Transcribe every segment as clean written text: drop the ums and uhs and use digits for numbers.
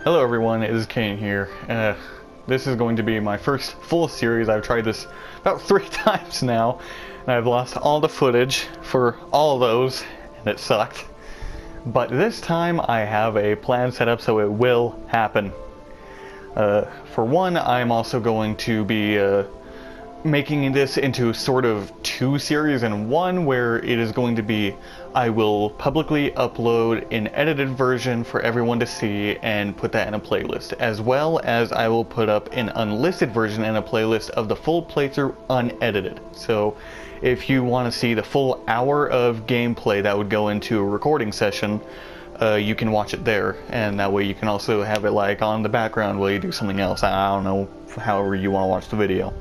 Hello everyone, it is Kane here. This is going to be my first full series. I've tried this about 3 times now, and I've lost all the footage for all of those, and it sucked. But this time I have a plan set up so it will happen. For one, I'm also going to be making this into sort of 2 series in one, where it is going to be I will publicly upload an edited version for everyone to see and put that in a playlist, as well as I will put up an unlisted version in a playlist of the full playthrough unedited. So if you want to see the full hour of gameplay that would go into a recording session, you can watch it there, and that way you can also have it like on the background while you do something else. I don't know, however you want to watch the video.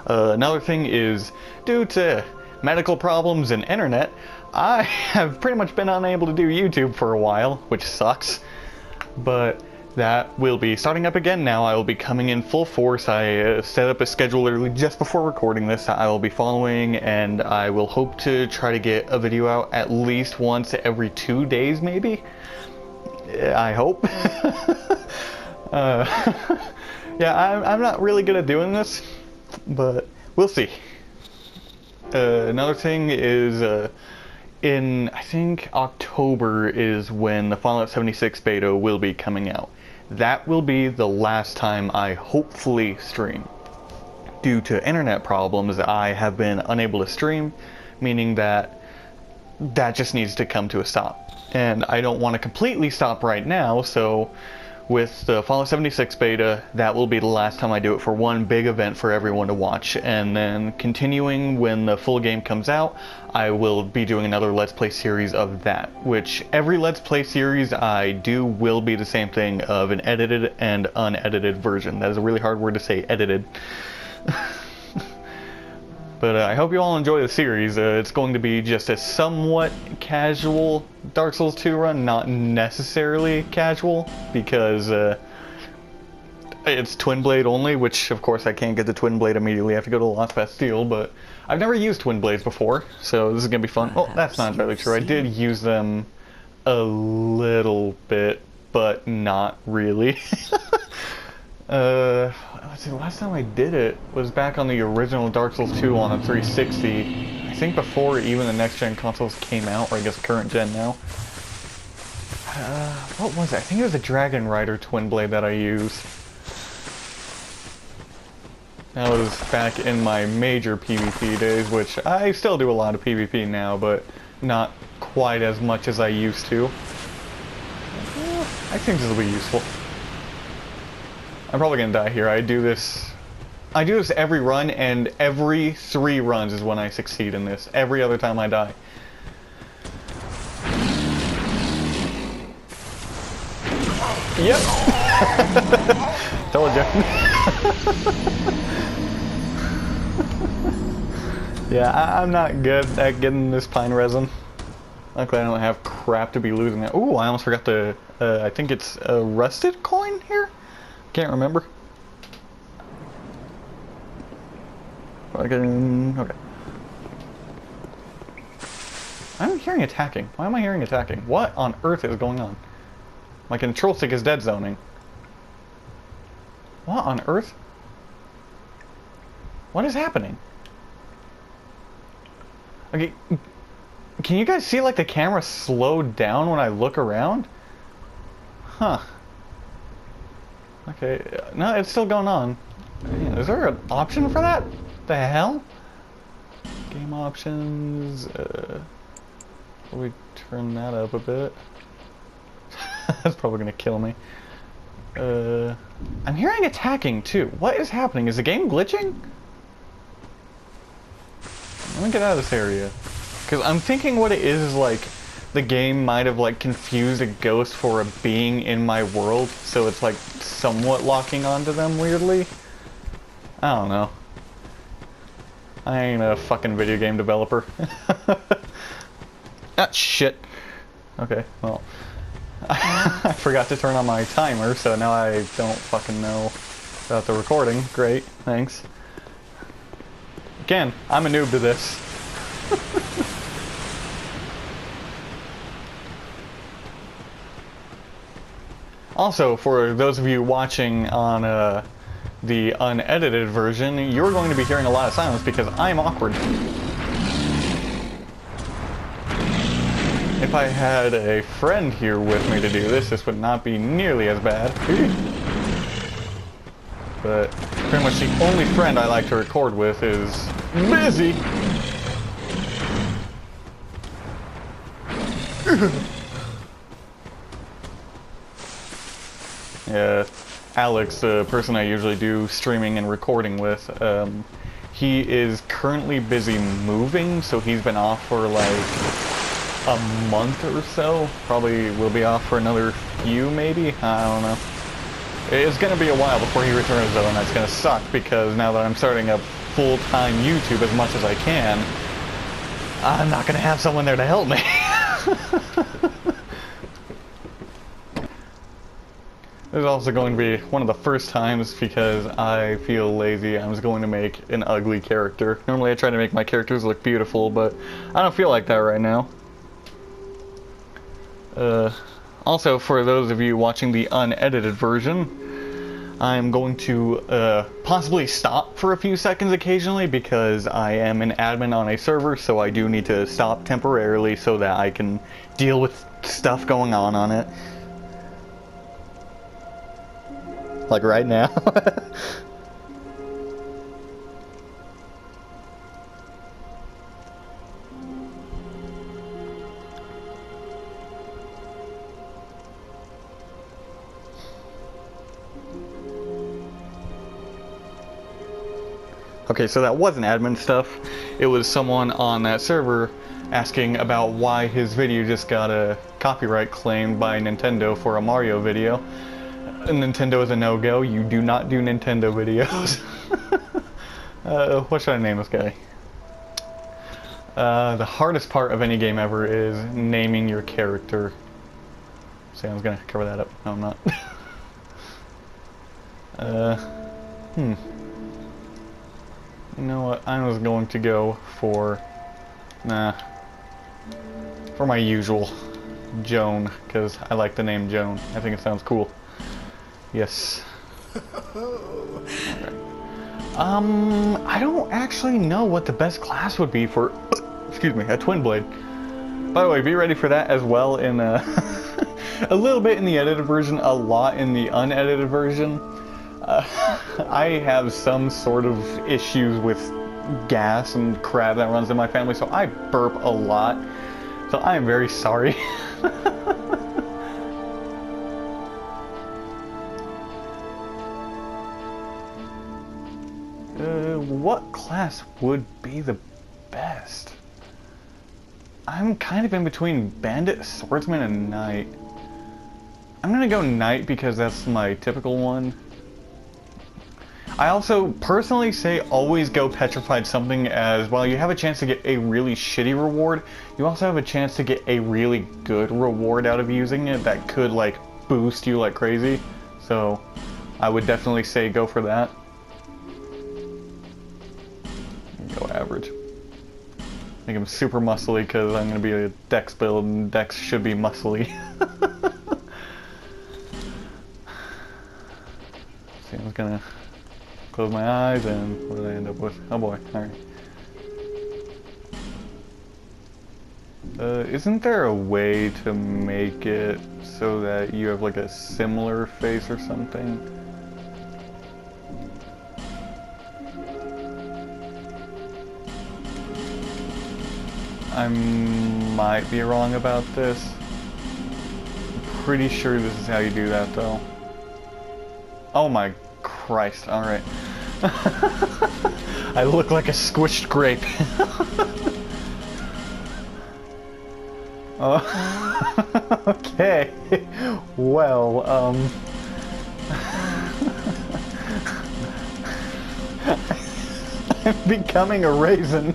Another thing is, due to medical problems and internet, I have pretty much been unable to do YouTube for a while, which sucks. But that will be starting up again now. I will be coming in full force. I set up a schedule literally just before recording this. I will be following, and I will hope to try to get a video out at least once every 2 days, maybe? I hope. Yeah, I'm not really good at doing this, but we'll see. Another thing is, in, I think, October is when the Fallout 76 beta will be coming out. That will be the last time I hopefully stream. Due to internet problems, I have been unable to stream, meaning that just needs to come to a stop. And I don't want to completely stop right now, so with the Fallout 76 beta, that will be the last time I do it for one big event for everyone to watch. And then continuing when the full game comes out, I will be doing another Let's Play series of that. Which every Let's Play series I do will be the same thing of an edited and unedited version. That is a really hard word to say, edited. But I hope you all enjoy the series. It's going to be just a somewhat casual Dark Souls 2 run, not necessarily casual, because it's Twinblade only, which of course I can't get the Twinblade immediately. I have to go to Lost Bastille, but I've never used Twinblades before, so this is going to be fun. Oh, that's not entirely true. I did use them a little bit, but not really. Let's see, the last time I did it was back on the original Dark Souls 2 on a 360. I think before even the next gen consoles came out, or I guess current gen now. What was it? I think it was a Dragon Rider Twinblade that I used. That was back in my major PvP days, which I still do a lot of PvP now, but not quite as much as I used to. I think this will be useful. I'm probably gonna die here. I do this every run, and every 3 runs is when I succeed in this. Every other time I die. Yep. Told you. Yeah, I'm not good at getting this pine resin. Luckily I don't have crap to be losing it. Ooh, I almost forgot the, I think it's a rusted coin here? Can't remember. Okay. I'm hearing attacking. Why am I hearing attacking? What on earth is going on? My control stick is dead zoning. What on earth? What is happening? Okay, can you guys see like the camera slowed down when I look around? Huh. Okay, no, it's still going on. Man, is there an option for that? The hell? Game options, we turn that up a bit. That's probably gonna kill me. I'm hearing attacking too. What is happening? Is the game glitching? Let me get out of this area. Because I'm thinking what it is like, the game might have like confused a ghost for a being in my world, so it's like somewhat locking onto them weirdly. I don't know. I ain't a fucking video game developer. Ah, shit. Okay, well. I forgot to turn on my timer, so now I don't fucking know about the recording. Great, thanks. Again, I'm a noob to this. Also, for those of you watching on the unedited version, you're going to be hearing a lot of silence because I'm awkward. If I had a friend here with me to do this, this would not be nearly as bad. But pretty much the only friend I like to record with is busy. Yeah, Alex, the person I usually do streaming and recording with, he is currently busy moving, so he's been off for like a month or so. Probably will be off for another few, maybe? I don't know. It's gonna be a while before he returns though, and that's gonna suck because now that I'm starting up full-time YouTube as much as I can, I'm not gonna have someone there to help me. This is also going to be one of the first times because I feel lazy. I'm just going to make an ugly character. Normally I try to make my characters look beautiful, but I don't feel like that right now. Also, for those of you watching the unedited version, I'm going to possibly stop for a few seconds occasionally because I am an admin on a server, so I do need to stop temporarily so that I can deal with stuff going on it. Like right now. Okay, so that wasn't admin stuff. It was someone on that server asking about why his video just got a copyright claimed by Nintendo for a Mario video. Nintendo is a no-go. You do not do Nintendo videos. What should I name this guy? The hardest part of any game ever is naming your character. See, I was gonna cover that up. No, I'm not. You know what? I was going to go for... for my usual. Joan, because I like the name Joan. I think it sounds cool. Yes. Right. I don't actually know what the best class would be for, excuse me, a Twinblade. By the way, be ready for that as well in a little bit in the edited version, a lot in the unedited version. I have some sort of issues with gas and crap that runs in my family, so I burp a lot. So I am very sorry. What class would be the best? I'm kind of in between Bandit, Swordsman, and Knight. I'm gonna go Knight because that's my typical one. I also personally say always go Petrified Something, as while you have a chance to get a really shitty reward, you also have a chance to get a really good reward out of using it that could like boost you like crazy. So I would definitely say go for that. Go average. Make him super muscly because I'm going to be a Dex build and Dex should be muscly. See, I'm just going to close my eyes and what did I end up with? Oh boy, alright. Isn't there a way to make it so that you have like a similar face or something? I might be wrong about this. I'm pretty sure this is how you do that though. Oh my Christ, alright. I look like a squished grape. Okay. Well, I'm becoming a raisin.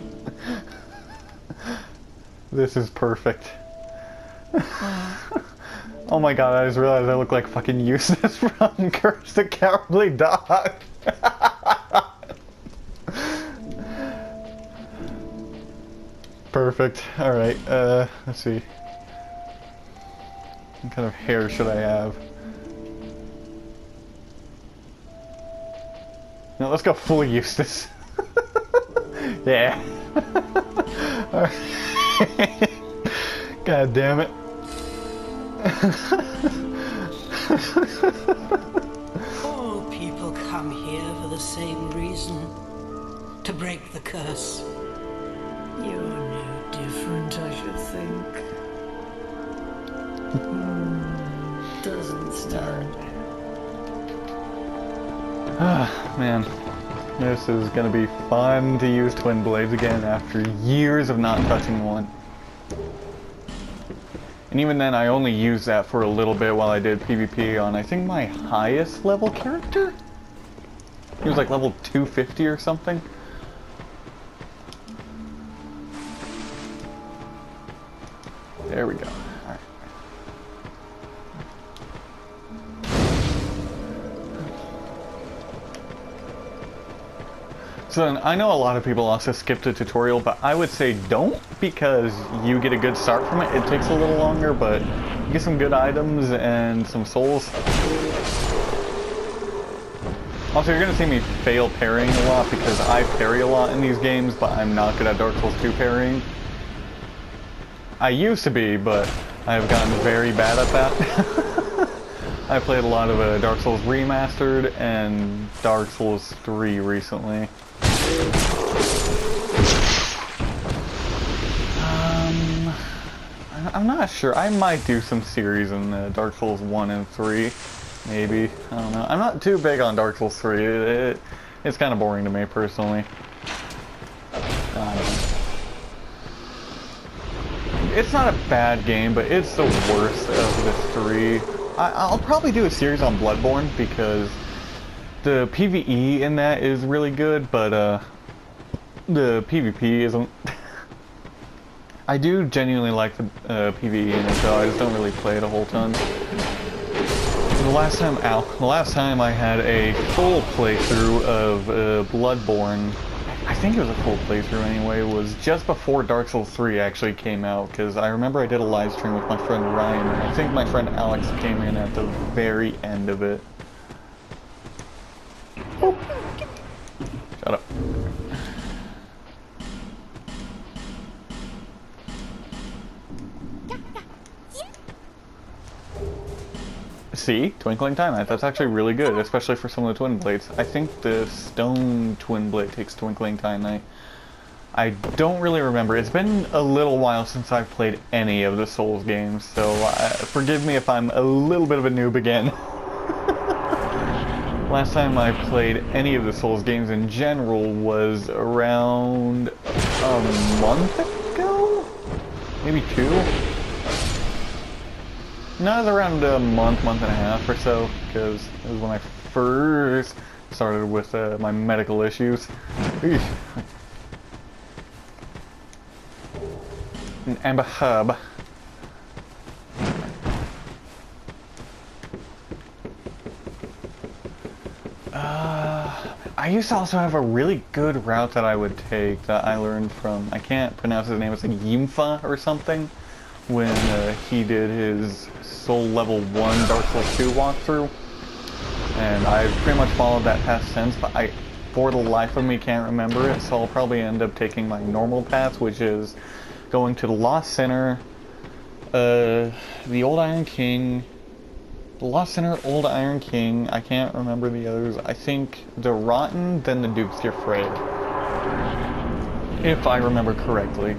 This is perfect. Oh my god, I just realized I look like fucking Eustace from Curse the Cowardly Dog. Perfect. Alright, let's see. What kind of hair should I have? No, let's go full Eustace. Yeah. Alright. God damn it. All people come here for the same reason. To break the curse. You're no different, I should think. Doesn't start. Ah, man. This is gonna be fun to use twin blades again after years of not touching one. And even then, I only used that for a little bit while I did PvP on, I think, my highest level character? He was like level 250 or something. There we go. Alright. So then, I know a lot of people also skip the tutorial, but I would say don't, because you get a good start from it. It takes a little longer, but you get some good items and some souls. Also, you're going to see me fail parrying a lot, because I parry a lot in these games, but I'm not good at Dark Souls 2 parrying. I used to be, but I've gotten very bad at that. I played a lot of Dark Souls Remastered and Dark Souls 3 recently. I'm not sure. I might do some series in Dark Souls 1 and 3. Maybe. I don't know. I'm not too big on Dark Souls 3. It's kind of boring to me, personally. It's not a bad game, but it's the worst of the three. I'll probably do a series on Bloodborne, because the PvE in that is really good, but the PvP isn't. I do genuinely like the PvE in it, though I just don't really play it a whole ton. The last time I had a full playthrough of Bloodborne, I think it was a full playthrough anyway, was just before Dark Souls 3 actually came out, because I remember I did a live stream with my friend Ryan, and I think my friend Alex came in at the very end of it. Oh. Shut up. See? Twinkling Time. That's actually really good, especially for some of the twin blades. I think the stone twin blade takes Twinkling Time Night. I don't really remember. It's been a little while since I've played any of the Souls games, so forgive me if I'm a little bit of a noob again. Last time I played any of the Souls games in general was around a month ago? Maybe 2? No, it was around a month and a half or so, because it was when I first started with my medical issues. An Amber Hub. I used to also have a really good route that I would take that I learned from, I can't pronounce his name, it's like Yimfa or something, when he did his Soul Level 1 Dark Souls 2 walkthrough. And I've pretty much followed that path since, but I, for the life of me, can't remember it, so I'll probably end up taking my normal path, which is going to the Lost Center, the Old Iron King, the Lost Center, Old Iron King, I can't remember the others. I think the Rotten, then the Duke's Afraid. If I remember correctly.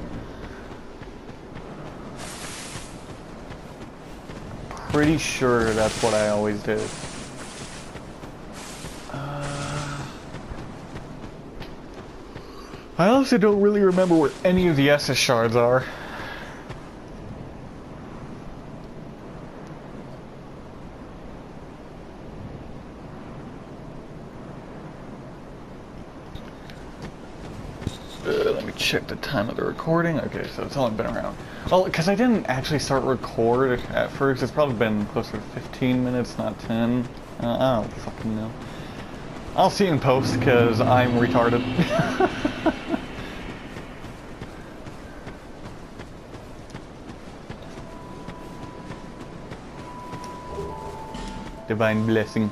Pretty sure that's what I always did. I also don't really remember where any of the Estus shards are. Let me check the time of the recording. Okay, so it's only been around. Well, because I didn't actually start record at first, it's probably been closer to 15 minutes, not 10. I don't fucking know. I'll see you in post, because I'm retarded. Divine blessing.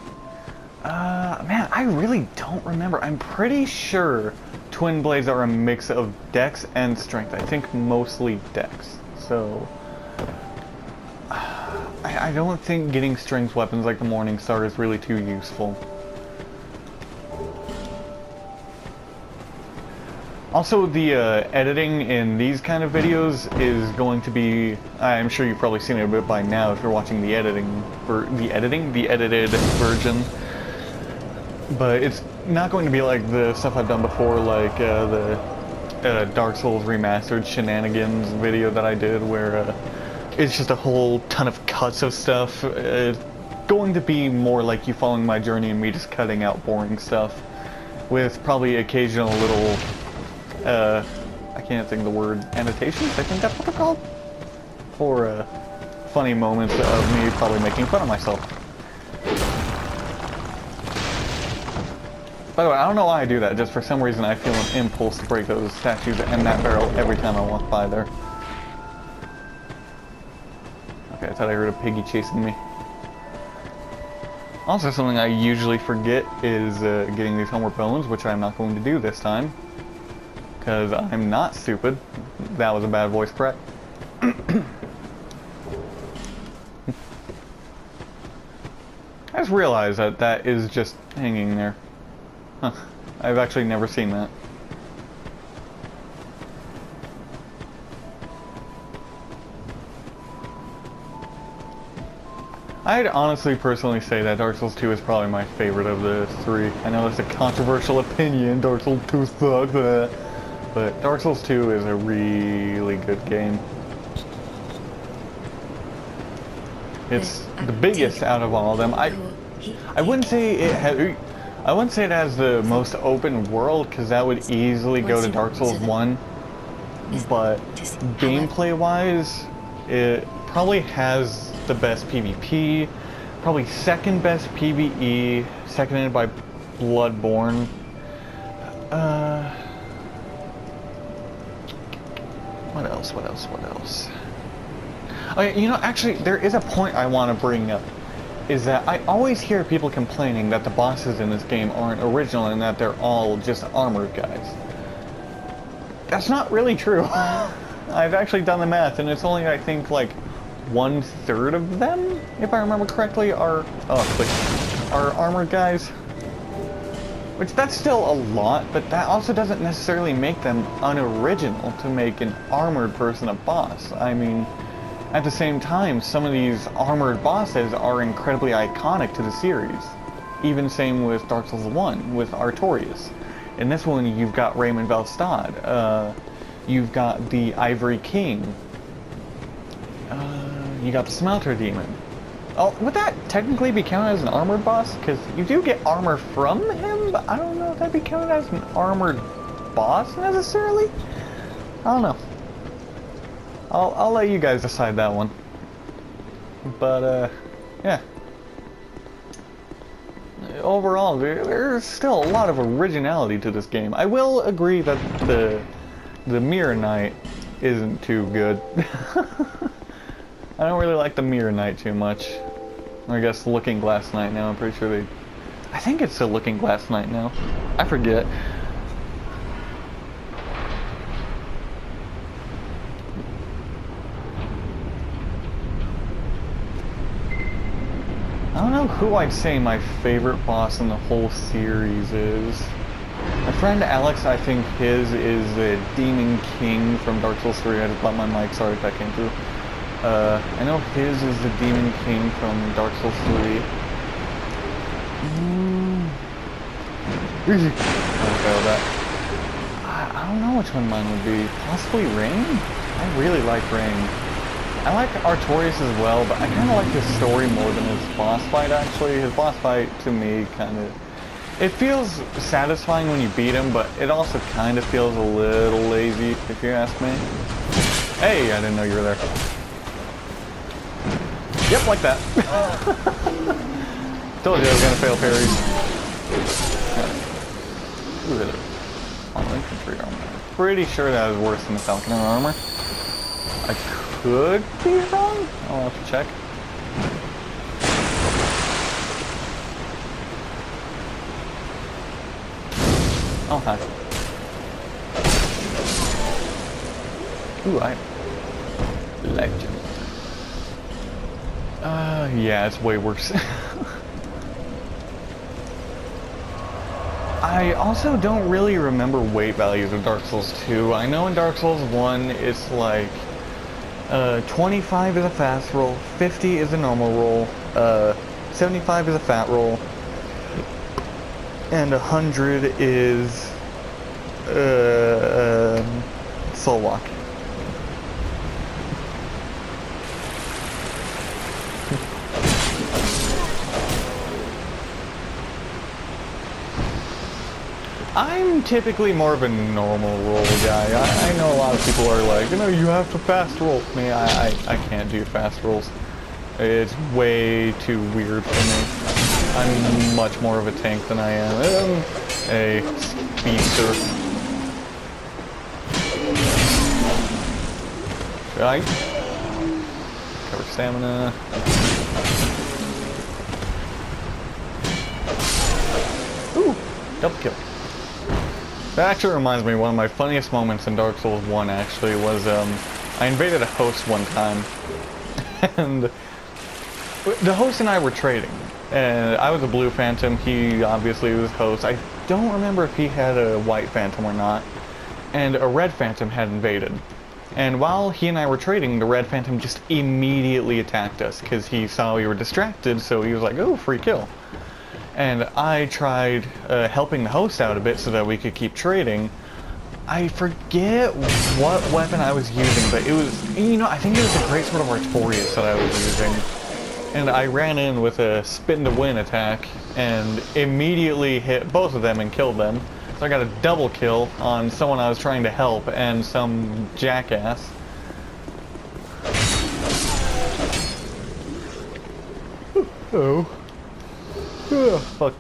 Man, I really don't remember. I'm pretty sure twin blades are a mix of dex and strength. I think mostly dex. So, I don't think getting strength weapons like the Morning Star is really too useful. Also, the editing in these kind of videos is going to be, I'm sure you've probably seen it a bit by now if you're watching the edited version. But it's not going to be like the stuff I've done before, like the Dark Souls Remastered Shenanigans video that I did, where it's just a whole ton of cuts of stuff. It's going to be more like you following my journey and me just cutting out boring stuff, with probably occasional little, I can't think of the word, annotations, I think that's what they're called? For funny moments of me probably making fun of myself. By the way, I don't know why I do that, just for some reason I feel an impulse to break those statues and that barrel every time I walk by there. Okay, I thought I heard a piggy chasing me. Also, something I usually forget is getting these homeward bones, which I'm not going to do this time. Because I'm not stupid. That was a bad voice crack. I just realized that that is just hanging there. Huh. I've actually never seen that. I'd honestly personally say that Dark Souls 2 is probably my favorite of the three. I know it's a controversial opinion, Dark Souls 2 sucks, but Dark Souls 2 is a really good game. It's the biggest out of all of them. I wouldn't say it has, I wouldn't say it has the most open world, because that would easily go to Dark Souls 1. But gameplay-wise, it probably has the best PvP, probably second best PvE, seconded by Bloodborne. What else? Okay, you know, actually, there is a point I want to bring up. Is that I always hear people complaining that the bosses in this game aren't original and that they're all just armored guys. That's not really true. I've actually done the math, and it's only, I think, like 1/3 of them, if I remember correctly, are armored guys. Which, that's still a lot, but that also doesn't necessarily make them unoriginal to make an armored person a boss. I mean, at the same time, some of these armored bosses are incredibly iconic to the series. Even same with Dark Souls 1, with Artorias. In this one, you've got Raymond Velstad. You've got the Ivory King. You got the Smelter Demon. Oh, would that technically be counted as an armored boss? Because you do get armor from him, but I don't know if that'd be counted as an armored boss necessarily? I don't know. I'll let you guys decide that one. But, yeah. Overall, there's still a lot of originality to this game. I will agree that the Mirror Knight isn't too good. I don't really like the Mirror Knight too much. Or I guess Looking Glass Knight now, I'm pretty sure I think it's still Looking Glass Knight now. I forget. I don't know who I'd say my favorite boss in the whole series is. My friend Alex, I think his is the Demon King from Dark Souls 3. I just bumped my mic, sorry if that came through. I know his is the Demon King from Dark Souls 3. Easy. I failed that. I don't know which one mine would be. Possibly Rain? I really like Rain. I like Artorias as well, but I kind of like his story more than his boss fight, actually. His boss fight, to me, kind of... It feels satisfying when you beat him, but it also kind of feels a little lazy, if you ask me. Hey, I didn't know you were there. Yep, like that. Told you I was gonna fail parries. Ooh, hit it. On infantry armor. Pretty sure that is worse than the Falconer armor. I could be wrong. I'll have to check. Oh, hi. Ooh, I like you. Yeah, it's way worse. I also don't really remember weight values of Dark Souls 2. I know in Dark Souls 1, it's like 25 is a fast roll, 50 is a normal roll, 75 is a fat roll, and 100 is soul walk. I'm typically more of a normal roll guy. I know a lot of people are like, you know, you have to fast roll. Me, I can't do fast rolls. It's way too weird for me. I'm much more of a tank than I am a speedster. Right? Cover stamina. Ooh, double kill. That actually reminds me, one of my funniest moments in Dark Souls 1 actually was, I invaded a host one time, and the host and I were trading, and I was a blue phantom, he obviously was host. I don't remember if he had a white phantom or not, and a red phantom had invaded. And while he and I were trading, the red phantom just immediately attacked us, because he saw we were distracted, so he was like, oh, free kill. And I tried helping the host out a bit so that we could keep trading. I forget what weapon I was using, but it was, you know, I think it was the Greatsword of Artorias that I was using. And I ran in with a spin to win attack and immediately hit both of them and killed them. So I got a double kill on someone I was trying to help and some jackass. Oh. Ugh, fuck.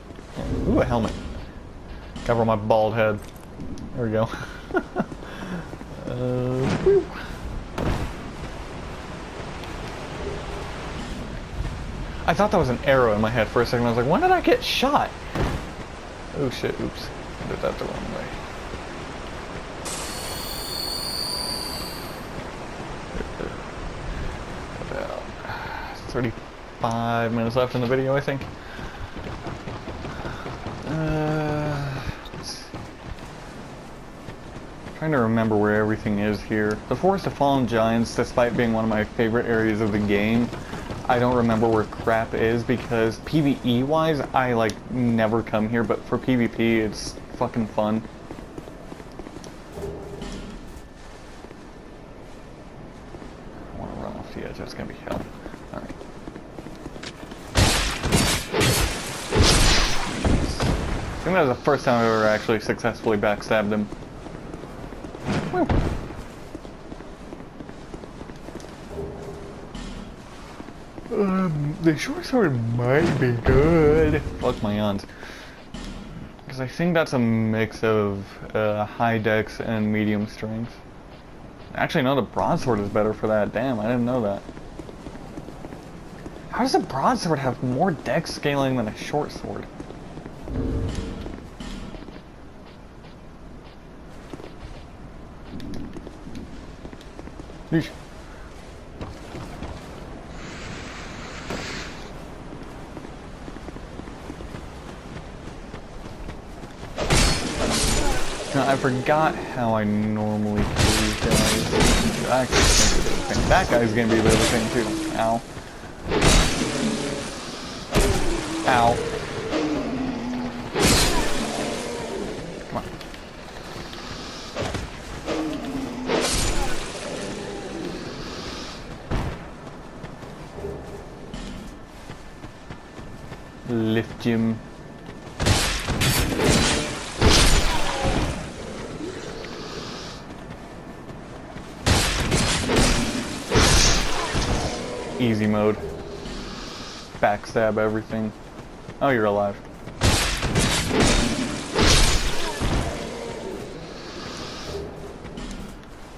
Ooh, a helmet. Cover my bald head. There we go. Whew. I thought that was an arrow in my head for a second. I was like, when did I get shot? Oh shit, oops. I did that the wrong way. 35 minutes left in the video, I think. Trying to remember where everything is here. The Forest of Fallen Giants, despite being one of my favorite areas of the game, I don't remember where crap is because PvE-wise, I like never come here, but for PvP, it's fucking fun. I want to run off the edge. That's gonna be hell. All right. I think that was the first time I've ever actually successfully backstabbed him. Woo. The short sword might be good. Fuck my yawns. Because I think that's a mix of high dex and medium strength. Actually, no, the broadsword is better for that. Damn, I didn't know that. How does a broadsword have more dex scaling than a short sword? Yeesh. Now, I forgot how I normally kill these guys. I actually think it's a thing. That guy's gonna be a bit of a thing too. Ow. Ow. Come on. Lift him. Easy mode. Backstab everything. Oh, you're alive.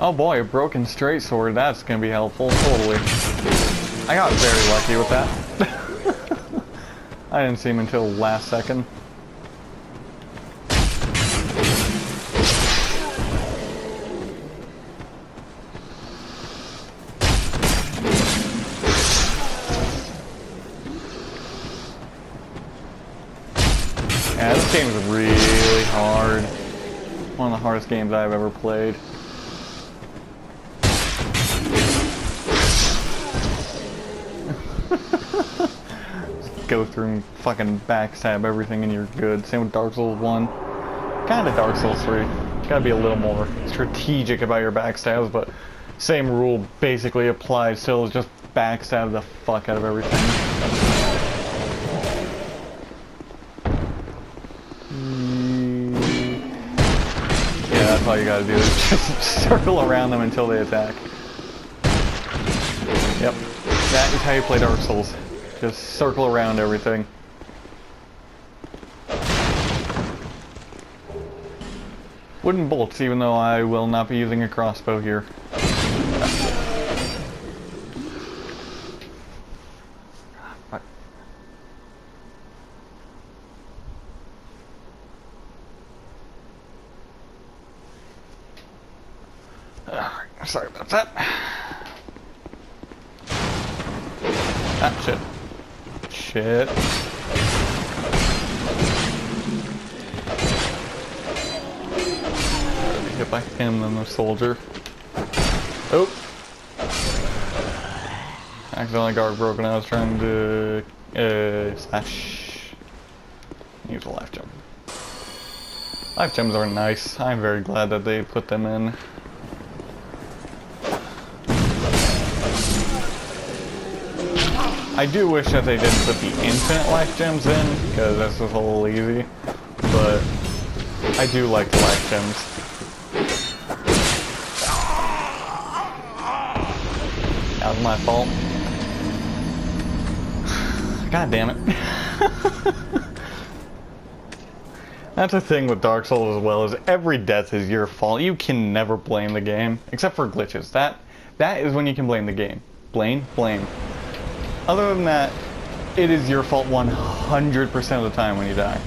Oh boy, a broken straight sword. That's gonna be helpful. Totally. I got very lucky with that. I didn't see him until last second. Yeah, this game is really hard. One of the hardest games I've ever played. Just go through and fucking backstab everything and you're good. Same with Dark Souls 1. Kinda Dark Souls 3. Gotta be a little more strategic about your backstabs, but same rule basically applies. Still, just backstab the fuck out of everything. Yeah, that's all you gotta do is just circle around them until they attack. Yep, that is how you play Dark Souls. Just circle around everything. Wooden bolts, even though I will not be using a crossbow here. Sorry about that. Ah, shit. Shit. Hit by him than the soldier. Oh! Accidentally guard broken. I was trying to slash. Use a life gem. Life gems are nice. I'm very glad that they put them in. I do wish that they didn't put the infinite life gems in, because that's just a little easy. But I do like the life gems. That was my fault. God damn it. That's the thing with Dark Souls as well, is every death is your fault. You can never blame the game, except for glitches. That is when you can blame the game. Blame. Other than that, it is your fault 100% of the time when you die.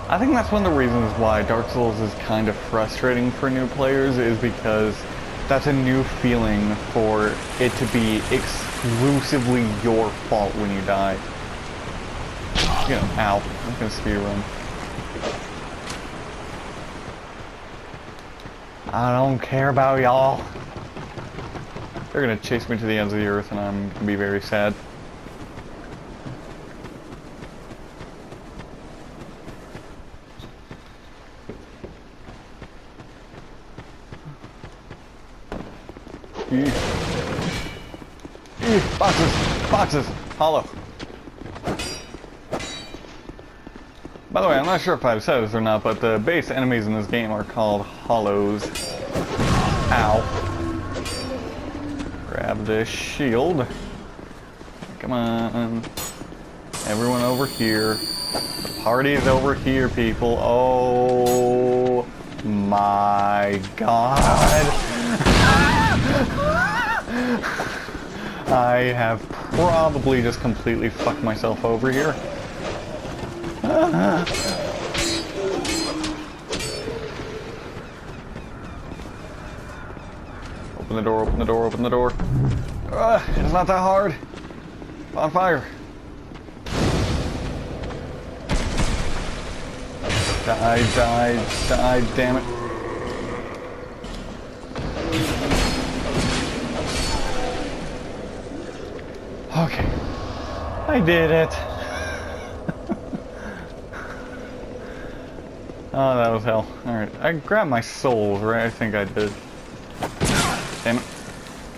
I think that's one of the reasons why Dark Souls is kind of frustrating for new players, is because that's a new feeling for it to be exclusively your fault when you die. You know, ow, I'm gonna speedrun. I don't care about y'all. They're gonna chase me to the ends of the earth and I'm gonna be very sad. Boxes! Hollow. By the way, I'm not sure if I've said this or not, but the base enemies in this game are called hollows. Ow. Grab this shield. Come on. Everyone over here. The party's over here, people. Oh my god. I have probably just completely fucked myself over here. Open the door, open the door, open the door. It's not that hard. On fire. Die, damn it. Okay. I did it. Oh, that was hell. Alright, I grabbed my souls, right? I think I did. Damn it.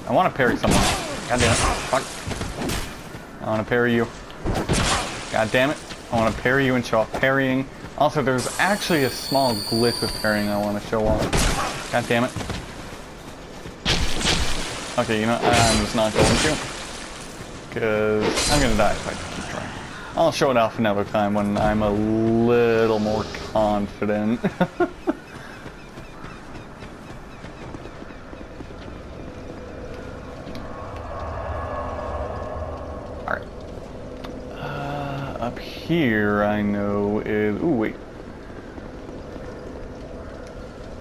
I want to parry someone. God damn it. Fuck. I want to parry you. God damn it. I want to parry you and show off parrying. Also, there's actually a small glitch with parrying I want to show off. God damn it. Okay, you know, I'm just not going to. Because I'm going to die if I keep trying. I'll show it off another time when I'm a little more confident. Alright. Up here I know is... Ooh, wait.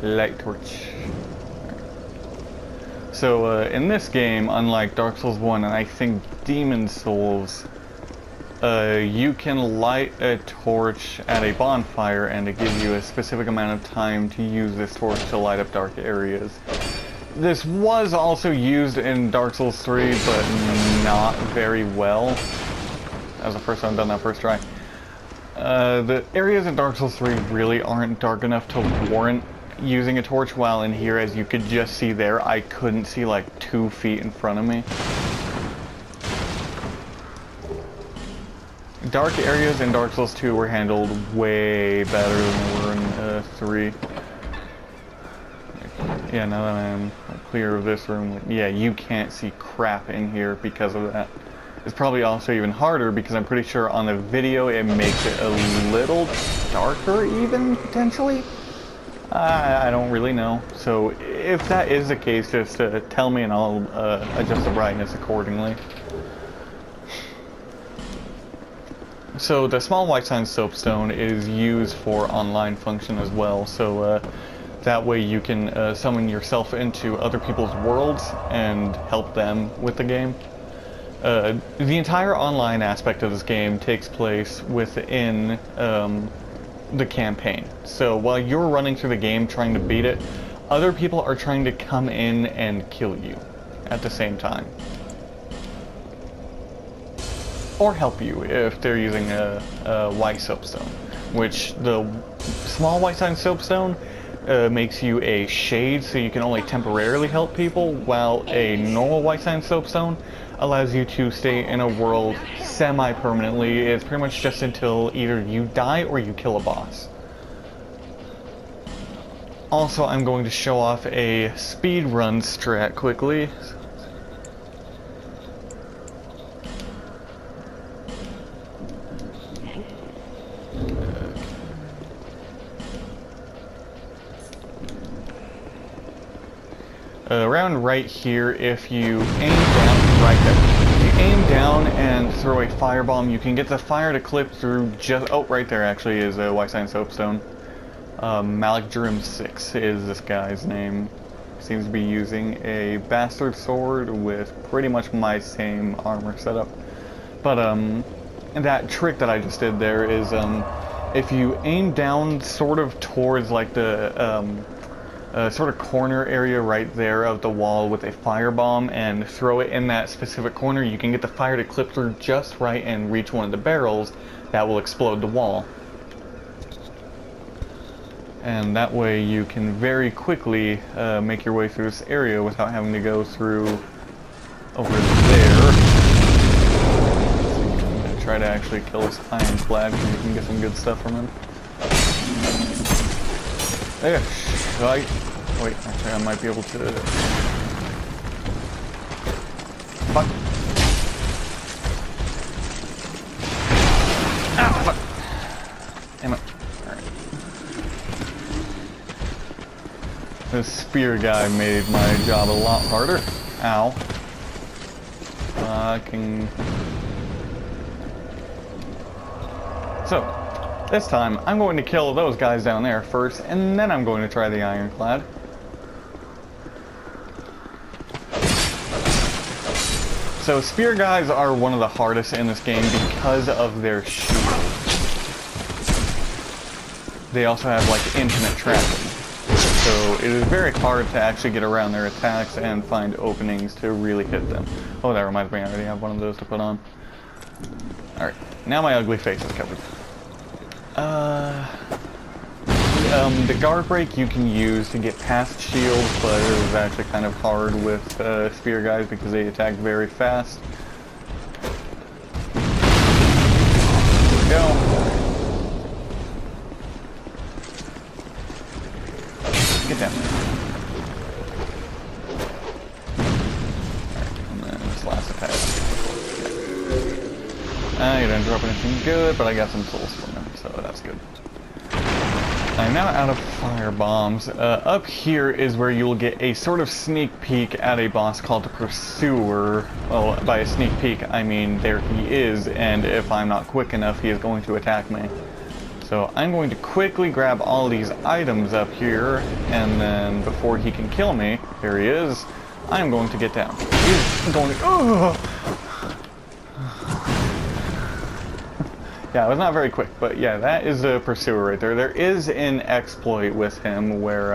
Light torch. So in this game, unlike Dark Souls 1 and I think Demon Souls, you can light a torch at a bonfire and it gives you a specific amount of time to use this torch to light up dark areas. This was also used in Dark Souls 3, but not very well. That was the first time I've done that first try. The areas in Dark Souls 3 really aren't dark enough to warrant using a torch, while in here, as you could just see there, I couldn't see like 2 feet in front of me. Dark areas in Dark Souls 2 were handled way better than they were in 3. Yeah, now that I'm clear of this room, yeah, you can't see crap in here because of that. It's probably also even harder because I'm pretty sure on the video it makes it a little darker even, potentially? I don't really know. So if that is the case, just tell me and I'll adjust the brightness accordingly. So the small white sign soapstone is used for online function as well. So that way you can summon yourself into other people's worlds and help them with the game. The entire online aspect of this game takes place within the campaign. So while you're running through the game trying to beat it, other people are trying to come in and kill you at the same time. Or help you if they're using a white soapstone, which the small white sign soapstone makes you a shade, so you can only temporarily help people, while a normal white sign soapstone allows you to stay in a world semi-permanently. It's pretty much just until either you die or you kill a boss. Also, I'm going to show off a speed run strat quickly. Around right here, if you aim down, right there, if you aim down and throw a firebomb, you can get the fire to clip through just, oh, right there actually is a white sign soapstone. Malik Jurim 6 is this guy's name. Seems to be using a bastard sword with pretty much my same armor setup. But that trick that I just did there is if you aim down sort of towards like the sort of corner area right there of the wall with a firebomb and throw it in that specific corner, you can get the fire to clip through just right and reach one of the barrels that will explode the wall. And that way you can very quickly make your way through this area without having to go through over there. I'm going to try to actually kill this ironclad so you can get some good stuff from him. There. Wait, actually I might be able to... Fuck. Ah, fuck. Damn it. Alright. This spear guy made my job a lot harder. Ow. Fucking... So, this time, I'm going to kill those guys down there first, and then I'm going to try the ironclad. So, spear guys are one of the hardest in this game because of their shield. They also have, like, infinite trapping. So, it is very hard to actually get around their attacks and find openings to really hit them. Oh, that reminds me, I already have one of those to put on. Alright, now my ugly face is covered. The guard break you can use to get past shields, but it is actually kind of hard with spear guys because they attack very fast. Here we go. Get down there. Alright, and then this last attack. You didn't drop anything good, but I got some souls from him, so that's good. I'm now out of fire bombs. Up here is where you'll get a sort of sneak peek at a boss called the Pursuer. Well, by a sneak peek, I mean there he is, and if I'm not quick enough, he is going to attack me. So I'm going to quickly grab all these items up here, and then before he can kill me, here he is, I am going to get down. He's going to... Oh! Yeah, it was not very quick, but yeah, that is a pursuer right there. There is an exploit with him where,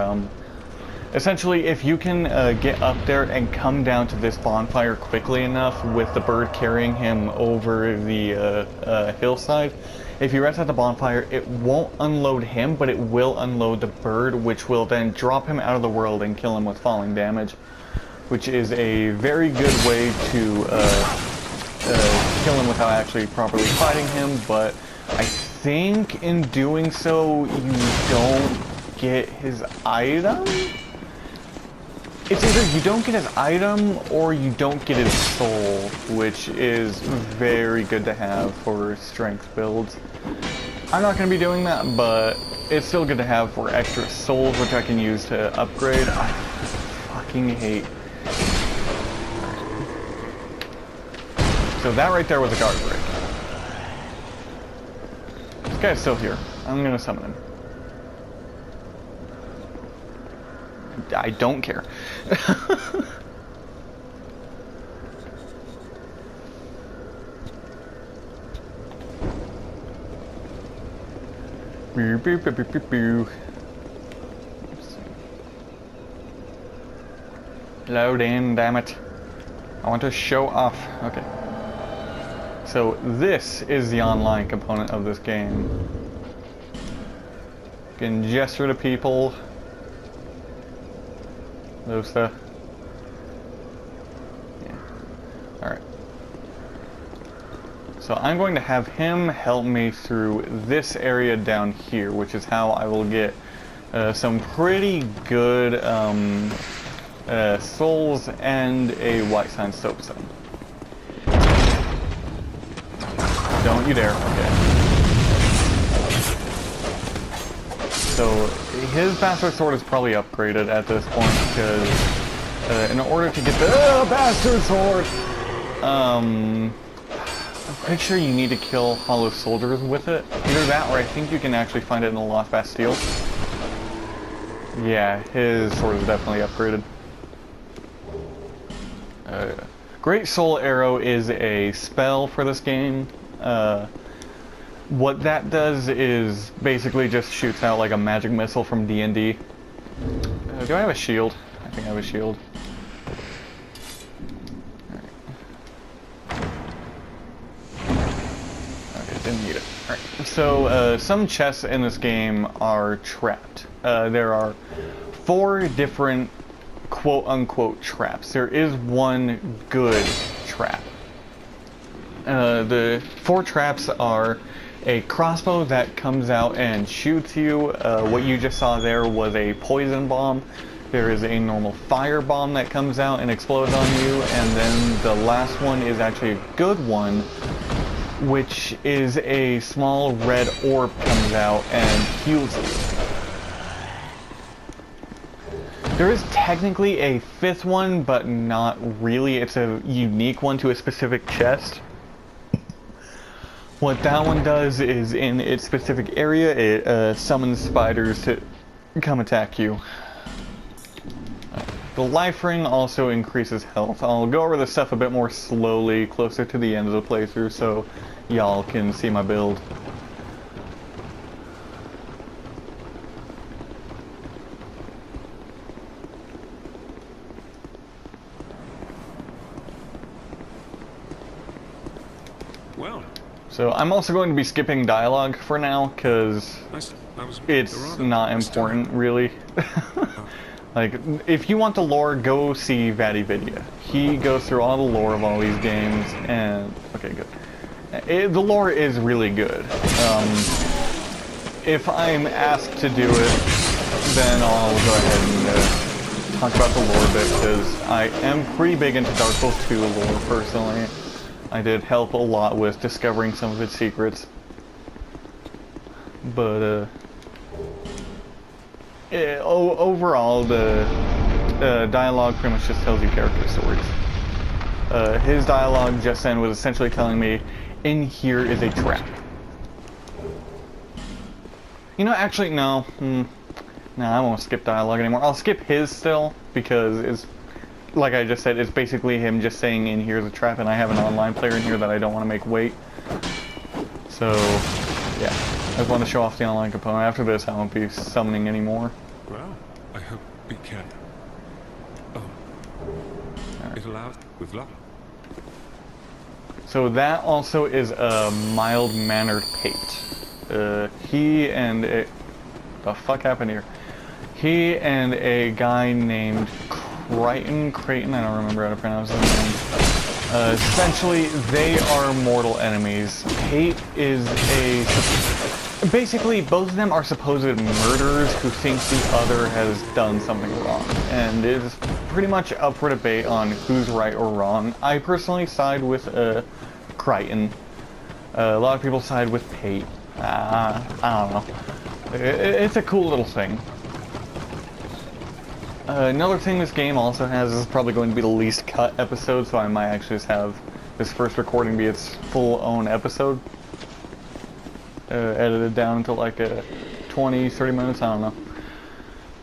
essentially, if you can get up there and come down to this bonfire quickly enough with the bird carrying him over the hillside, if you rest at the bonfire, it won't unload him, but it will unload the bird, which will then drop him out of the world and kill him with falling damage, which is a very good way to kill him without actually properly fighting him, but I think in doing so, you don't get his item? It's either you don't get his item or you don't get his soul, which is very good to have for strength builds. I'm not going to be doing that, but it's still good to have for extra souls, which I can use to upgrade. I fucking hate. So that right there was a guard break. This guy's still here. I'm going to summon him. I don't care. Boo, boo, boo, boo, boo, boo. Load in, damn it. I want to show off. Okay. So this is the online component of this game. You can gesture to people. Those stuff. Yeah. Alright. So I'm going to have him help me through this area down here, which is how I will get some pretty good souls and a white sand soapstone. Don't you dare. Okay. So his bastard sword is probably upgraded at this point because in order to get the bastard sword, I'm pretty sure you need to kill hollow soldiers with it. Either that or I think you can actually find it in the Lost Bastille. Yeah, his sword is definitely upgraded. Great Soul Arrow is a spell for this game. What that does is basically just shoots out like a magic missile from D&D. Do I have a shield? I think I have a shield. Okay, didn't need it. Alright, so some chests in this game are trapped. There are 4 different quote-unquote traps. There is one good trap. The 4 traps are a crossbow that comes out and shoots you. What you just saw there was a poison bomb. There is a normal fire bomb that comes out and explodes on you, and then the last one is actually a good one, which is a small red orb comes out and heals you. There is technically a 5th one, but not really. It's a unique one to a specific chest. What that one does is, in its specific area, it summons spiders to come attack you. The life ring also increases health. I'll go over this stuff a bit more slowly, closer to the end of the playthrough, so y'all can see my build. Well. So I'm also going to be skipping dialogue for now, because it's not important, really. Like, if you want the lore, go see Vadividya. He goes through all the lore of all these games, and... okay, good. The lore is really good. If I'm asked to do it, then I'll go ahead and talk about the lore a bit, because I am pretty big into Dark Souls 2 lore, personally. I did help a lot with discovering some of its secrets. But, overall, the dialogue pretty much just tells you character stories. His dialogue just then was essentially telling me, in here is a trap. You know, actually, no. No, I won't skip dialogue anymore. I'll skip his still, because it's like I just said, it's basically him just saying in here's a trap, and I have an online player in here that I don't want to make wait. So, yeah. I just want to show off the online component. After this, I won't be summoning anymore. Well, I hope we can. Oh. It allows with luck. So that also is a mild-mannered pate. He and a... The fuck happened here? He and a guy named Creighton, I don't remember how to pronounce his name. Essentially, they are mortal enemies. Pate is a... Basically, both of them are supposed murderers who think the other has done something wrong. And it is pretty much up for debate on who's right or wrong. I personally side with Creighton. A lot of people side with Pate. I don't know. It's a cool little thing. Another thing this game also has is probably going to be the least cut episode, so I might actually just have this first recording be its full own episode. Edited down into like 20, 30 minutes, I don't know.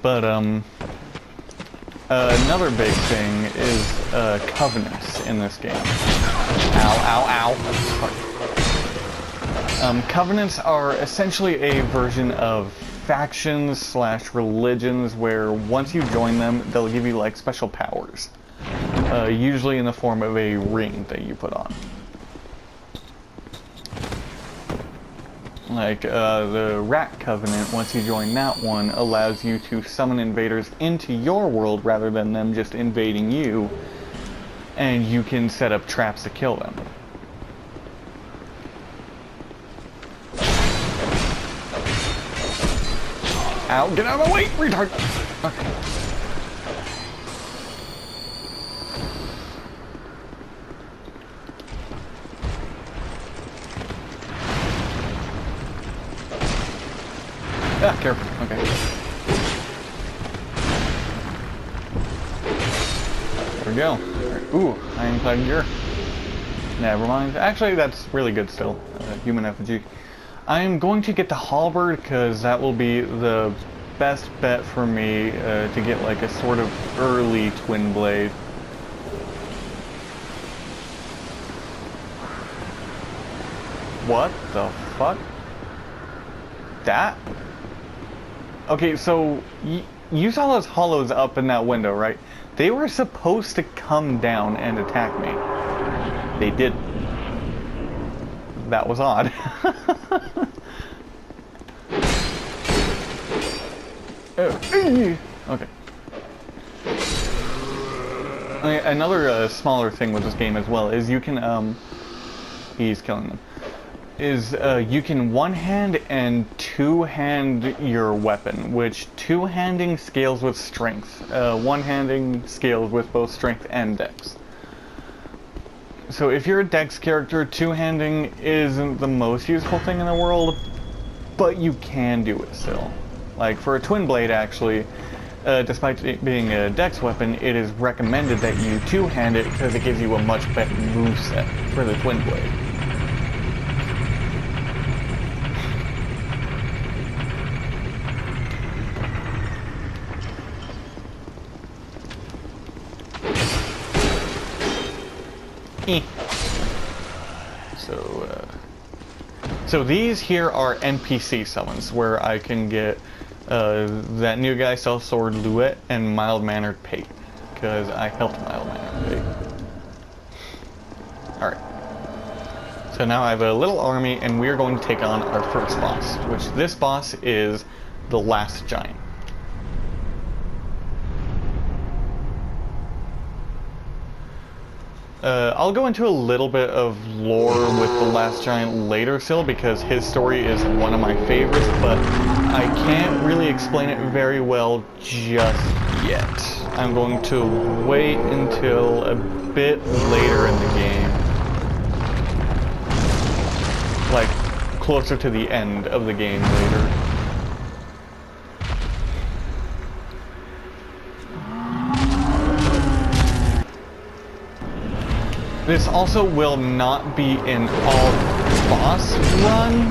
But, another big thing is, covenants in this game. Ow, ow, ow. Covenants are essentially a version of factions slash religions where once you join them, they'll give you like special powers. Usually in the form of a ring that you put on. Like, the Rat Covenant, once you join that one, allows you to summon invaders into your world rather than them just invading you, and you can set up traps to kill them. Ow, get out of my way, retard! Okay. Ah, careful. Okay. There we go. Right. Ooh, ironclad gear. Never mind. Actually, that's really good still. Human effigy. I am going to get the halberd because that will be the best bet for me to get like a sort of early Twinblade. What the fuck? That? Okay, so you saw those hollows up in that window, right? They were supposed to come down and attack me. They didn't. That was odd. Okay. Another smaller thing with this game as well is you can, he's killing them. Is you can one-hand and two-hand your weapon, which two-handing scales with strength. One-handing scales with both strength and dex. So if you're a dex character, two-handing isn't the most useful thing in the world, but you can do it still. Like for a Twinblade actually, despite it being a dex weapon, it is recommended that you two-hand it because it gives you a much better moveset for the Twinblade. So these here are NPC summons, where I can get that new guy, Self Sword Luet, and Mild-Mannered Pate, because I helped Mild-Mannered Pate. Alright. So now I have a little army, and we are going to take on our first boss, which this boss is the Last Giant. I'll go into a little bit of lore with the Last Giant later still, because his story is one of my favorites, but I can't really explain it very well just yet. I'm going to wait until a bit later in the game. Like, closer to the end of the game later. This also will not be an all-boss run,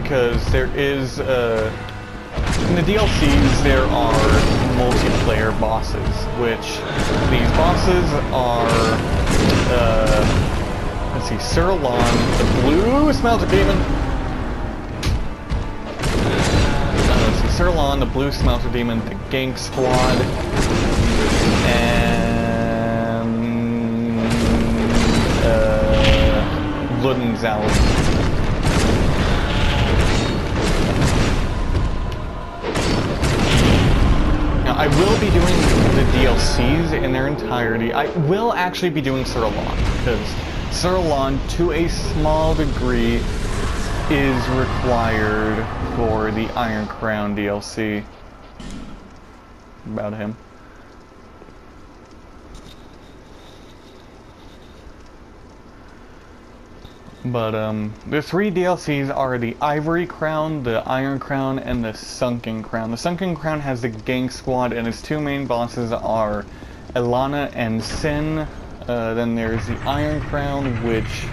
because there is, in the DLCs there are multiplayer bosses, which these bosses are, let's see, Sirlon, the blue smelter demon. Let's see, Sirlon, the blue smelter demon, the gank squad, and Unedited. I will be doing the DLCs in their entirety. I will actually be doing Sirlon, because Sirlon, to a small degree, is required for the Iron Crown DLC. About him. But, the 3 DLCs are the Ivory Crown, the Iron Crown, and the Sunken Crown. The Sunken Crown has the Gank Squad, and its 2 main bosses are Elana and Sin. Then there's the Iron Crown, which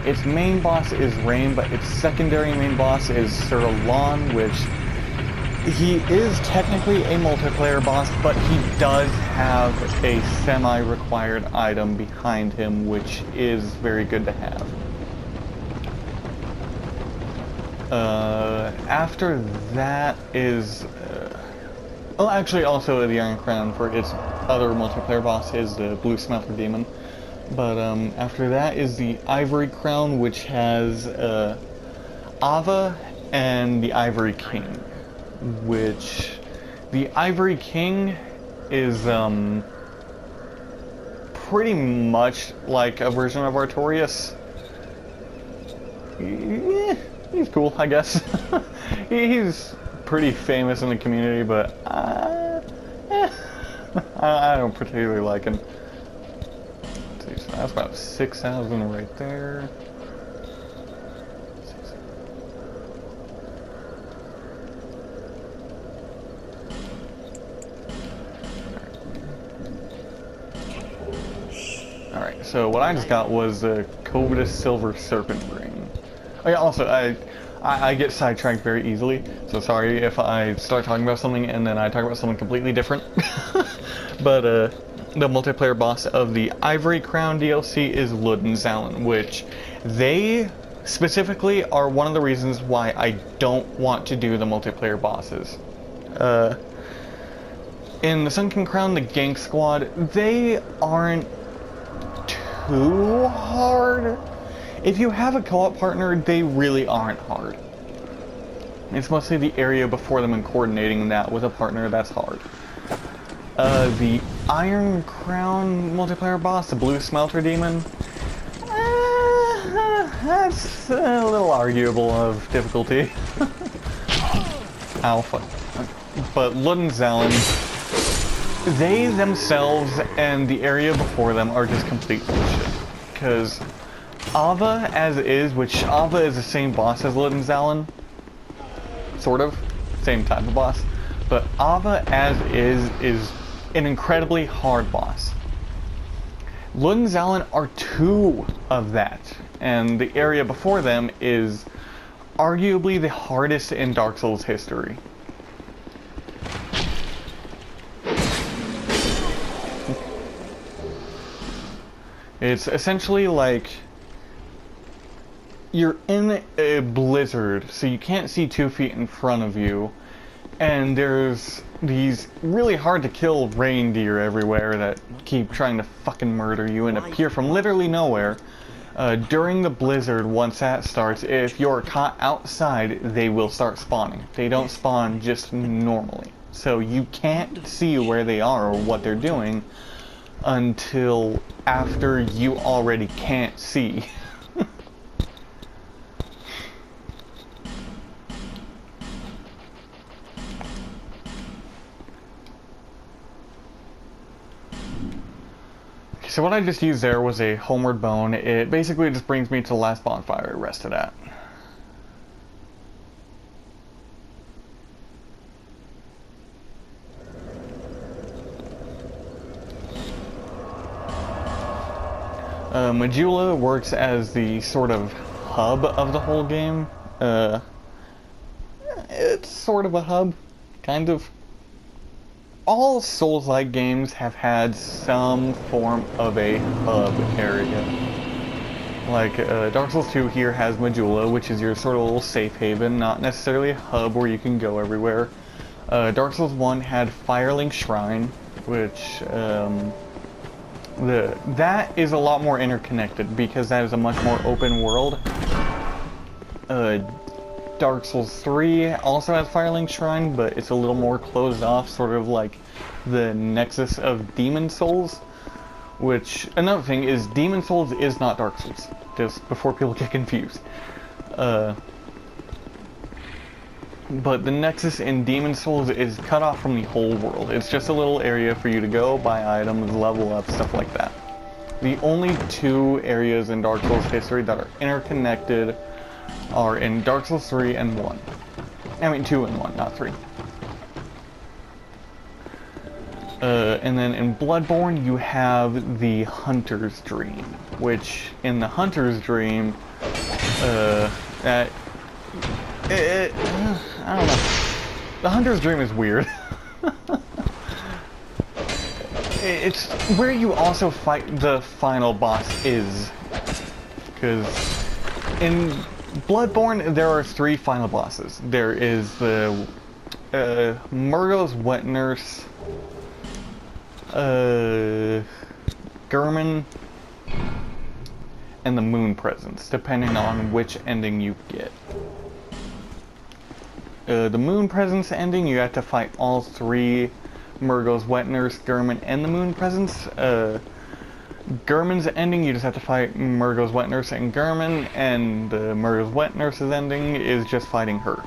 its main boss is Rain, but its secondary main boss is Sirlon, which he is technically a multiplayer boss, but he does have a semi-required item behind him, which is very good to have. After that is, well, actually also the Iron Crown for its other multiplayer boss is the Blue Smelter Demon. But after that is the Ivory Crown, which has Ava and the Ivory King. Which the Ivory King is pretty much like a version of Artorias. Yeah. He's cool, I guess. He's pretty famous in the community, but I don't particularly like him. Let's see, so that's about 6,000 right there. Alright, so what I just got was the Covetous Silver Serpent Ring. Oh yeah, also, I get sidetracked very easily, so sorry if I start talking about something and then I talk about something completely different. But, the multiplayer boss of the Ivory Crown DLC is Unedited, which they specifically are one of the reasons why I don't want to do the multiplayer bosses. In the Sunken Crown, the Gank Squad, they aren't too hard. If you have a co-op partner, they really aren't hard. It's mostly the area before them and coordinating that with a partner that's hard. The Iron Crown multiplayer boss, the Blue Smelter Demon, that's a little arguable of difficulty. Alpha. But Unedited, they themselves and the area before them are just complete bullshit. Because Ava as is, which Ava is the same boss as Unedited, sort of, same type of boss, but Ava as is an incredibly hard boss. Unedited are 2 of that, and the area before them is arguably the hardest in Dark Souls history. It's essentially like you're in a blizzard, so you can't see 2 feet in front of you, and there's these really hard to kill reindeer everywhere that keep trying to fucking murder you and appear from literally nowhere. During the blizzard, once that starts, if you're caught outside, they will start spawning. They don't spawn just normally. So you can't see where they are or what they're doing until after you already can't see. So what I just used there was a Homeward Bone. It basically just brings me to the last bonfire I rested at. Majula works as the sort of hub of the whole game. It's sort of a hub, kind of. all Souls-like games have had some form of a hub area. Like, Dark Souls 2 here has Majula, which is your sort of little safe haven, not necessarily a hub where you can go everywhere. Dark Souls 1 had Firelink Shrine, which, that is a lot more interconnected, because that is a much more open world. Dark Souls 3 also has Firelink Shrine, but it's a little more closed off, sort of like the nexus of Demon Souls. Which, another thing is, Demon Souls is not Dark Souls, just before people get confused. But the nexus in Demon Souls is cut off from the whole world. It's just a little area for you to go, buy items, level up, stuff like that. The only two areas in Dark Souls history that are interconnected are in Dark Souls 3 and 1. I mean 2 and 1, not 3. And then in Bloodborne you have the Hunter's Dream, which in the Hunter's Dream, I don't know. The Hunter's Dream is weird. It's where you also fight the final boss is. Because in Bloodborne there are 3 final bosses. There is the Murgo's Wet Nurse, Gurman, and the Moon Presence, depending on which ending you get. The Moon Presence ending, you have to fight all 3 Murgo's Wet Nurse, Gurman, and the Moon Presence. Gurman's ending, you just have to fight Murgo's Wet Nurse and Gurman, and Murgo's Wet Nurse's ending is just fighting her.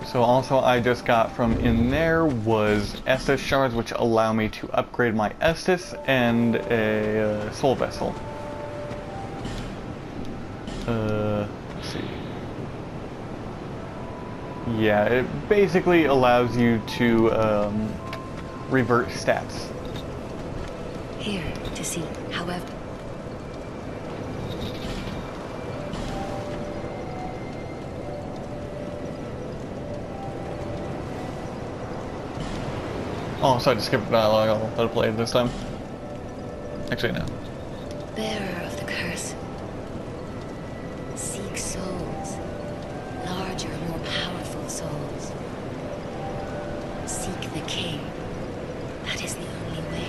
So also I just got from in there was Estus shards, which allow me to upgrade my Estus, and a soul vessel. Let's see. Yeah, it basically allows you to revert stats. Here to see, however. Oh, sorry to skip the dialogue. I'll let it play this time. Actually, no. Bearer of the curse. Seek souls. Larger, more powerful souls. Seek the king. That is the only way.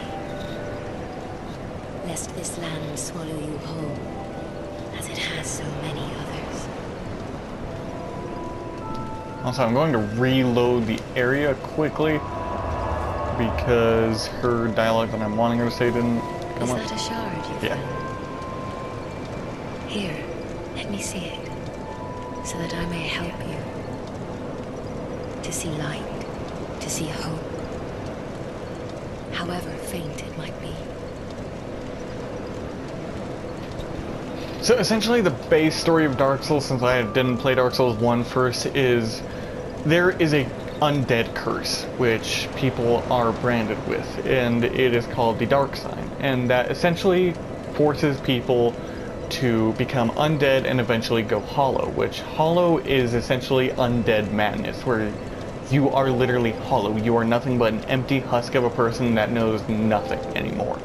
Lest this land swallow you whole, as it has so many others. Also, I'm going to reload the area quickly, because her dialogue that I'm wanting her to say didn't come up. Is that a shard you Yeah. found? Here, let me see it, so that I may help you. To see light, to see hope, however faint it might be. So essentially the base story of Dark Souls, since I didn't play Dark Souls 1 first, is there is a undead curse which people are branded with, and it is called the Dark Sign, and that essentially forces people to become undead and eventually go hollow, which hollow is essentially undead madness, where you are literally hollow. You are nothing but an empty husk of a person that knows nothing anymore.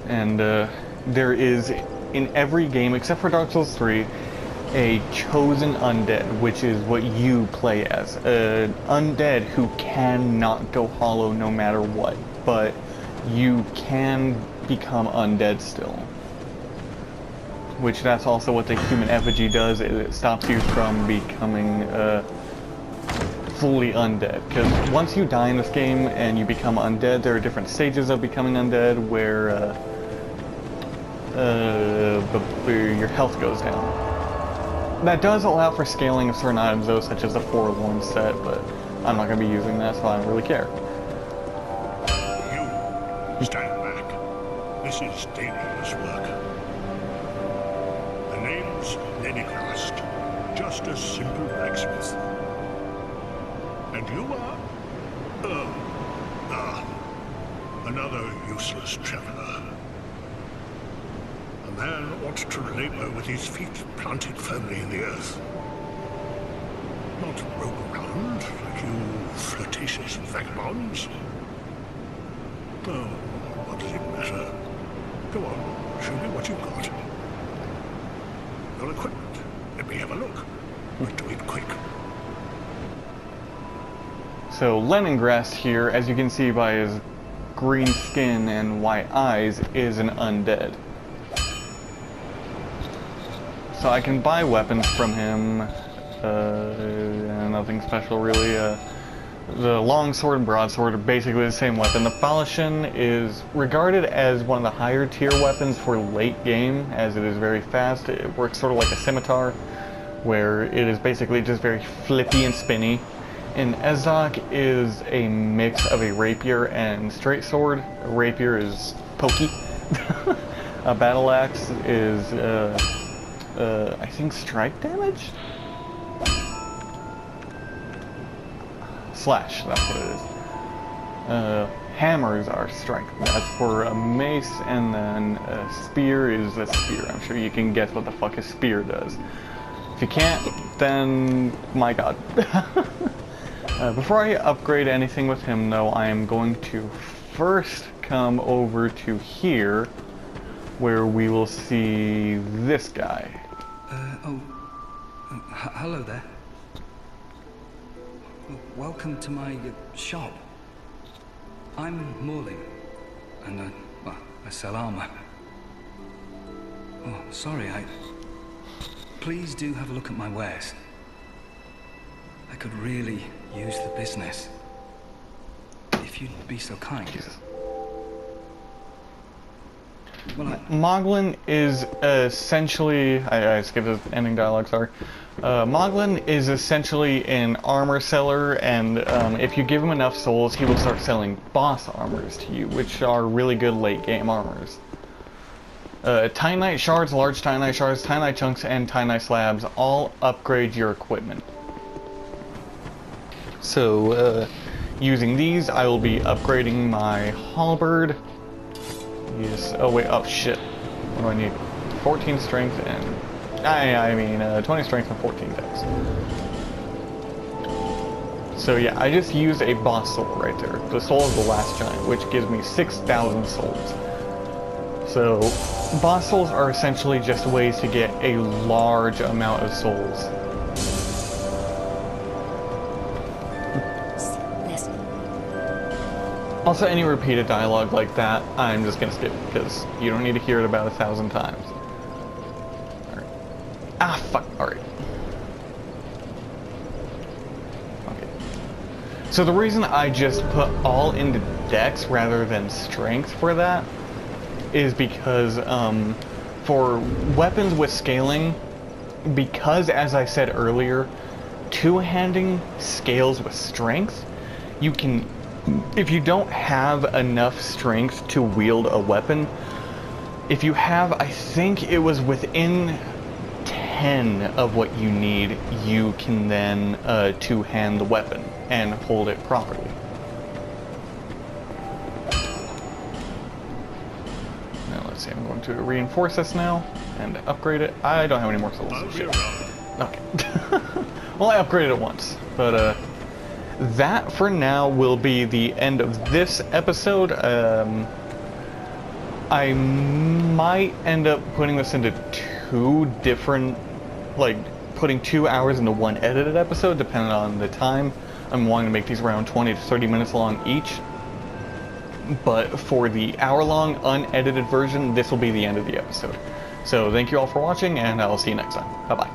And there is, in every game except for Dark Souls 3, a chosen undead, which is what you play as. An undead who cannot go hollow no matter what, but you can become undead still. Which that's also what the human effigy does, it stops you from becoming fully undead. Because once you die in this game and you become undead, there are different stages of becoming undead where your health goes down. That does allow for scaling of certain items though, such as the Forlorn set, but I'm not going to be using that, so I don't really care. You, stand back. This is dangerous work. The name's Lennycrust, just a simple blacksmith. And you are? Another useless traveler. A man ought to labor with his feet planted firmly in the earth. Not roam around like you flirtatious vagabonds. Oh, what does it matter? Go on, show me what you've got. Your equipment. Let me have a look. But do it quick. So Leningrad here, as you can see by his green skin and white eyes, is an undead. So I can buy weapons from him. Nothing special really. The longsword and broadsword are basically the same weapon. The falchion is regarded as one of the higher tier weapons for late game, as it is very fast. It works sort of like a scimitar, where it is basically just very flippy and spinny. And Ezok is a mix of a rapier and straight sword. A rapier is pokey. A battle axe is, I think, strike damage? Slash, that's what it is. Hammers are strike. That's for a mace, and then a spear is a spear. I'm sure you can guess what the fuck a spear does. If you can't, then my god. Before I upgrade anything with him, though, I am going to first come over to here, where we will see this guy. Hello there. Welcome to my shop. I'm Morley, and well, I sell armor. Oh, sorry, Please do have a look at my wares. I could really use the business. If you'd be so kind. Jesus. Well, Moglin is essentially... I skipped the ending dialogue, sorry. Moglin is essentially an armor seller, and if you give him enough souls, he will start selling boss armors to you, which are really good late game armors. Titanite shards, large titanite shards, titanite chunks, and titanite slabs all upgrade your equipment. So, using these, I will be upgrading my halberd. Yes. Oh wait. Oh shit. What do I need? 14 strength and I mean 20 strength and 14 dex. So yeah, I just used a boss soul right there. The soul of the last giant, which gives me 6,000 souls. So boss souls are essentially just ways to get a large amount of souls. Also, any repeated dialogue like that, I'm just gonna skip, because you don't need to hear it about 1,000 times. Alright. Ah, fuck, alright. Okay. So the reason I just put all into dex rather than strength for that is because, for weapons with scaling, because, as I said earlier, two-handing scales with strength, you can... If you don't have enough strength to wield a weapon, if you have, I think it was within 10 of what you need, you can then two-hand the weapon and hold it properly. Now let's see, I'm going to reinforce this now and upgrade it. I don't have any more souls. I'll be Shit. around. Okay. Well, I upgraded it once, but that, for now, will be the end of this episode. I might end up putting this into two different, like, putting 2 hours into one edited episode, depending on the time. I'm wanting to make these around 20 to 30 minutes long each. But for the hour-long, unedited version, this will be the end of the episode. So thank you all for watching, and I'll see you next time. Bye-bye.